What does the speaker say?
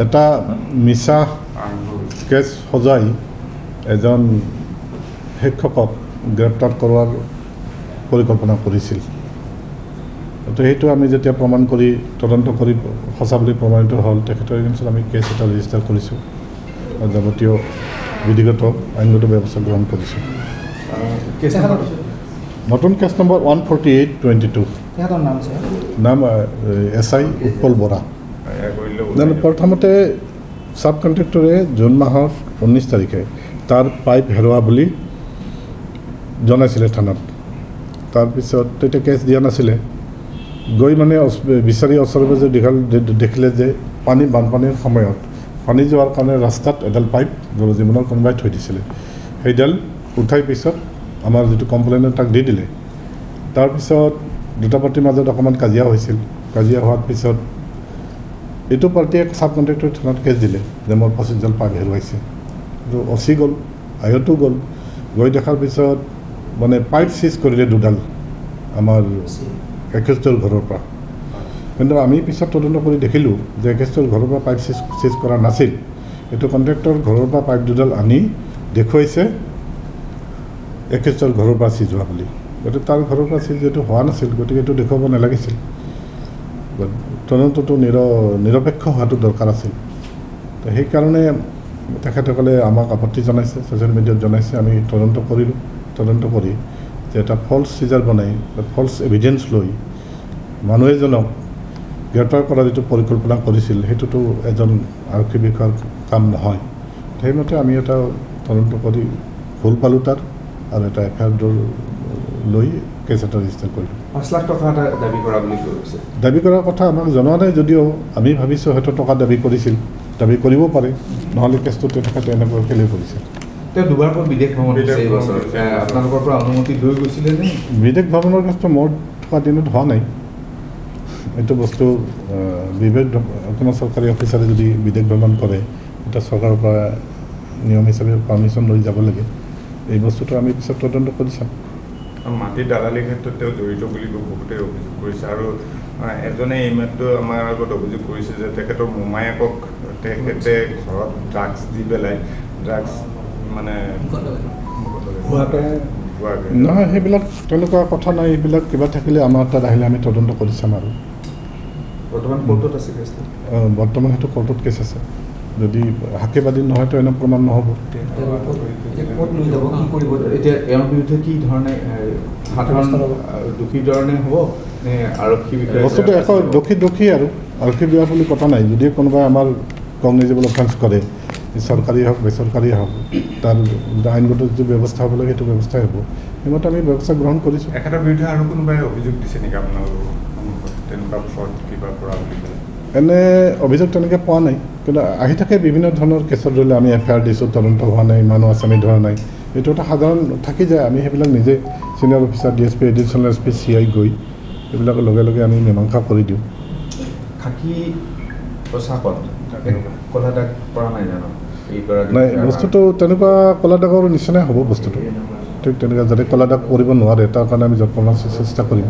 এটা মিছা কেছ সজাই এজন শিক্ষকক গ্ৰেপ্তাৰ কৰাৰ পৰিকল্পনা কৰিছিল। তো সেইটো আমি যেতিয়া প্ৰমাণ কৰি তদন্ত কৰি সঁচা বুলি প্ৰমাণিত হ'ল, তেখেতৰ এগেইনষ্টত আমি কেছ এটা ৰেজিষ্টাৰ কৰিছোঁ আৰু যাৱতীয় বিধিগত আইনগত ব্যৱস্থা গ্ৰহণ কৰিছোঁ। নতুন কেছ নম্বৰ 148/22। নাম SI উৎপল বৰা। প্ৰথমতে ছাব কণ্ট্ৰেক্টৰে জুন মাহৰ 19 তাৰিখে তাৰ পাইপ হেৰুৱা বুলি জনাইছিলে থানাত। তাৰপিছত তেতিয়া কেছ দিয়া নাছিলে। গৈ মানে বিচাৰি ওচৰে পাজৰে দেখিলে যে বানপানীৰ সময়ত পানী যোৱাৰ কাৰণে ৰাস্তাত এডাল পাইপ জলজীৱনৰ কোনোবাই থৈ দিছিলে। সেইডাল উঠাই পিছত আমাৰ যিটো কমপ্লেইন তাক দি দিলে। তাৰপিছত দুটা পাৰ্টিৰ মাজত অকণমান কাজিয়া হৈছিল। কাজিয়া হোৱাৰ পিছত এইটো পাৰ্টিয়ে ছাব কণ্ট্ৰেক্টৰ থানাত কেছ দিলে যে মোৰ 25ডাল পাইপ হেৰুৱাইছে। কিন্তু অচি গ'ল, আয়তো গ'ল। গৈ দেখাৰ পিছত মানে পাইপ চিজ কৰিলে দুডাল আমাৰ 21ৰ ঘৰৰ পৰা। কিন্তু আমি পিছত তদন্ত কৰি দেখিলোঁ যে 21ৰ ঘৰৰ পৰা পাইপ চিজ কৰা নাছিল। এইটো কণ্ট্ৰেক্টৰ ঘৰৰ পৰা পাইপ দুডাল আনি দেখুৱাইছে 21ৰ ঘৰৰ পৰা চিজ হোৱা বুলি। গতিকে তাৰ ঘৰৰ পৰা চিজ যিহেতু হোৱা নাছিল, গতিকে এইটো দেখুৱাব নালাগিছিল। তদন্তটো নিৰপেক্ষ হোৱাটো দৰকাৰ আছিল। তো সেইকাৰণে তেখেতসকলে আমাক আপত্তি জনাইছে, ছ'চিয়েল মিডিয়াত জনাইছে। আমি তদন্ত কৰিলোঁ। তদন্ত কৰি যে এটা ফল্ছ চিজাৰ বনাই ফল্ছ এভিডেঞ্চ লৈ মানুহ এজনক গ্ৰেপ্তাৰ কৰাৰ যিটো পৰিকল্পনা কৰিছিল, সেইটোতো এজন আৰক্ষী বিষয়াৰ কাম নহয়। সেইমতে আমি এটা তদন্ত কৰি ভুল পালোঁ তাৰ, আৰু এটা FIR লৈ কেছ এটা ৰেজিষ্টাৰ কৰিলোঁ। 5 লাখ টকা এটা দাবী কৰা বুলি কৈছে। দাবী কৰাৰ কথা আমাক জনোৱা নাই, যদিও আমি ভাবিছোঁ হয়তো টকা দাবী কৰিছিল, দাবী কৰিব পাৰে, নহ'লে কেছটো তেখেতে এনেকৈ কেলৈ কৰিছিল। তেওঁ দুবাৰকৈ বিদেশ ভ্ৰমণ কৰিছে এই বছৰ। আপোনালোকৰ পৰা অনুমতি লৈ গৈছিলে নে? বিদেশ ভ্ৰমণৰ কেছটো মোৰ থকা দিনত হোৱা নাই। এইটো বস্তু কোনো চৰকাৰী অফিচাৰে যদি বিদেশ ভ্ৰমণ কৰে, এটা চৰকাৰৰ পৰা নিয়ম হিচাপে পাৰ্মিশ্যন লৈ যাব লাগে। এই বস্তুটো আমি পিছত তদন্ত কৰি চাম। মাটি দালালিৰ ক্ষেত্ৰত তেওঁ জড়িত বুলি বহুতে অভিযোগ কৰিছে, আৰু এজনে এইমাত্ৰ আমাৰ আগত অভিযোগ কৰিছে যে তেখেতৰ মোমায়েকক তেখেতে ঘৰত ড্ৰাগছ দি পেলাই মানে নহয়, সেইবিলাক তেনেকুৱা কথা নাই। এইবিলাক কিবা থাকিলে আমাৰ তাত আহিলে আমি তদন্ত কৰি চাম। আৰু বৰ্তমান কোৰ্টত আছে কেছ? বৰ্তমান সেইটো কোৰ্টত কেছ আছে। যদি সাক্ষীবাদী নহয় তো এনে প্ৰমাণ নহ'ব। এতিয়া এওঁৰ বিৰুদ্ধে কি ধৰণে সাধাৰণ দোষীৰ ধৰণে হ'ব নে আৰক্ষী বিষয়া? বস্তুটো দোষী আৰু আৰক্ষী বিভাগ বুলি কথা নাই। যদি কোনোবাই আমাৰ কগনিজেবল অফেন্স কৰে, চৰকাৰী হওক বেচৰকাৰী হওক, তাৰ আইনগত যিটো ব্যৱস্থা হ'ব লাগে সেইটো ব্যৱস্থাই হ'ব। সেইমতে আমি ব্যৱস্থা গ্ৰহণ কৰিছোঁ। এখেতৰ বিৰুদ্ধে আৰু কোনোবাই অভিযোগ দিছে নেকি আপোনালোকৰ তেনেকুৱা ফ্ৰড কিবা কৰা বুলি ক'লে? এনে অভিযোগ তেনেকৈ পোৱা নাই, কিন্তু আহি থাকে বিভিন্ন ধৰণৰ কেছত। ধৰিলে আমি FIR দিছোঁ, তদন্ত হোৱা নাই, মানুহ আসামী ধৰা নাই, এইটো এটা সাধাৰণ থাকি যায়। আমি সেইবিলাক নিজে senior officer DSP, additional SP, CI গৈ এইবিলাকৰ লগে লগে আমি মীমাংসা কৰি দিওঁ। খাকী পোচাকত ক'লা দাগ পৰা নাই জানো? নাই, বস্তুটো তেনেকুৱা ক'লা দাগৰ নিচিনাই হ'ব বস্তুটো। ঠিক তেনেকুৱা যাতে ক'লা দাগ কৰিব নোৱাৰে তাৰ কাৰণে আমি যত্ন চেষ্টা কৰিম।